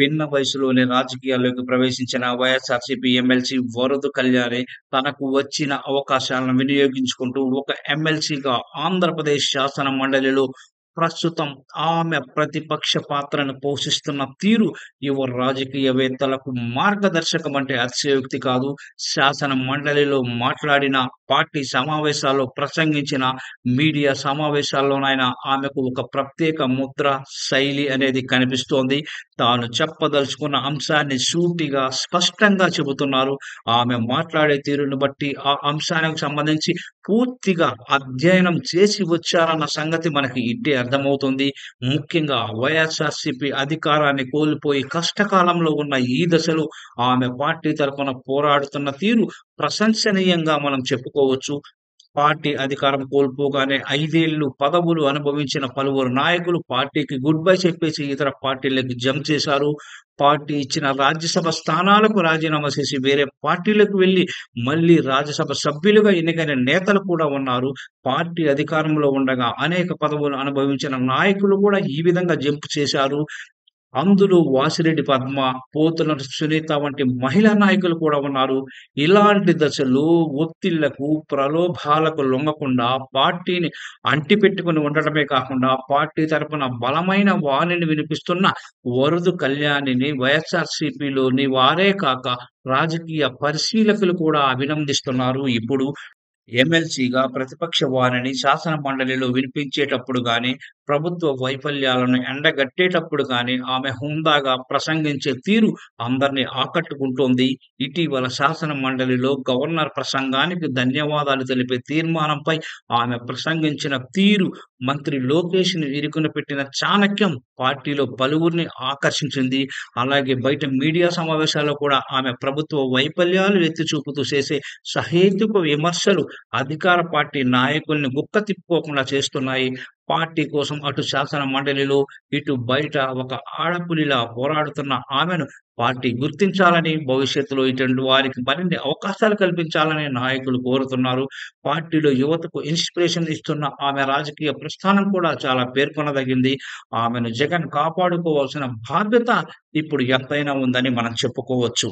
పిన్న వయసులోనే రాజకీయాల్లోకి ప్రవేశించిన వైఎస్ఆర్‌సీపీ ఎమ్మెల్సీ వరదు కళ్యాణి తనకు వచ్చిన అవకాశాలను వినియోగించుకుంటూ ఒక ఎమ్మెల్సీగా ఆంధ్రప్రదేశ్ శాసన మండలిలో ప్రస్తుతం ఆమె ప్రతిపక్ష పాత్రను పోషిస్తున్న తీరు యువ రాజకీయవేత్తలకు మార్గదర్శకం అంటే అతిశయోక్తి కాదు. శాసన మండలిలో మాట్లాడిన, పార్టీ సమావేశాల్లో ప్రసంగించిన, మీడియా సమావేశాల్లోనైనా ఆమెకు ఒక ప్రత్యేక ముద్ర, శైలి అనేది కనిపిస్తోంది. తాను చెప్పదలుచుకున్న అంశాన్ని సూటిగా, స్పష్టంగా చెబుతున్నారు. ఆమె మాట్లాడే తీరును బట్టి ఆ అంశానికి సంబంధించి పూర్తిగా అధ్యయనం చేసి వచ్చారన్న సంగతి మనకి ఇట్టే అర్థమవుతుంది. ముఖ్యంగా వైఎస్ఆర్‌సీపీ అధికారాన్ని కోల్పోయి కష్టకాలంలో ఉన్న ఈ దశలో ఆమె పార్టీ తరపున పోరాడుతున్న తీరు ప్రశంసనీయంగా మనం చెప్పుకోవచ్చు. పార్టీ అధికారం కోల్పోగానే 5 ఏళ్లు పదవులు అనుభవించిన పలువురు నాయకులు పార్టీకి గుడ్ బై చెప్పేసి ఇతర పార్టీలకి జంప్ చేశారు. పార్టీ ఇచ్చిన రాజ్యసభ స్థానాలకు రాజీనామా చేసి వేరే పార్టీలకు వెళ్లి మళ్ళీ రాజ్యసభ సభ్యులుగా ఎన్నికైన నేతలు కూడా ఉన్నారు. పార్టీ అధికారంలో ఉండగా అనేక పదవులు అనుభవించిన నాయకులు కూడా ఈ విధంగా జంప్ చేశారు. అందులో వాసిరెడ్డి పద్మ, పోతుల సునీత వంటి మహిళా నాయకులు కూడా ఉన్నారు. ఇలాంటి దశలో ఒత్తిళ్లకు, ప్రలోభాలకు లొంగకుండా పార్టీని అంటిపెట్టుకొని ఉండటమే కాకుండా పార్టీ తరపున బలమైన వాణిని వినిపిస్తున్న వరదు కళ్యాణిని వైఎస్ఆర్‌సీపీలోని వారే కాక రాజకీయ పరిశీలకులు కూడా అభినందిస్తున్నారు. ఇప్పుడు ఎమ్మెల్సీగా ప్రతిపక్ష వారిని శాసన మండలిలో వినిపించేటప్పుడు గాని, ప్రభుత్వ వైఫల్యాలను ఎండగట్టేటప్పుడు గాని, ఆమె హుందాగా ప్రసంగించే తీరు అందరిని ఆకట్టుకుంటోంది. ఇటీవల శాసన మండలిలో గవర్నర్ ప్రసంగానికి ధన్యవాదాలు తెలిపే తీర్మానంపై ఆమె ప్రసంగించిన తీరు, మంత్రి లోకేష్‌ని ఇరుకున పెట్టిన చాణక్యం పార్టీలో పలువురిని ఆకర్షించింది. అలాగే బయట మీడియా సమావేశాల్లో కూడా ఆమె ప్రభుత్వ వైఫల్యాలు ఎత్తి చూపుతూ చేసే సహేతుక విమర్శలు అధికార పార్టీ నాయకుల్ని గుక్క తిప్పుకోకుండా చేస్తున్నాయి. పార్టీ కోసం అటు శాసన మండలిలో, ఇటు బయట ఒక ఆడపులిలా పోరాడుతున్న ఆమెను పార్టీ గుర్తించాలని, భవిష్యత్తులో ఇటువంటి వారికి మరిన్ని అవకాశాలు కల్పించాలని నాయకులు కోరుతున్నారు. పార్టీలో యువతకు ఇన్స్‌పిరేషన్ ఇస్తున్న ఆమె రాజకీయ ప్రస్థానం కూడా చాలా పేర్కొనదగింది. ఆమెను జగన్ కాపాడుకోవాల్సిన బాధ్యత ఇప్పుడు ఎంతైనా ఉందని మనం చెప్పుకోవచ్చు.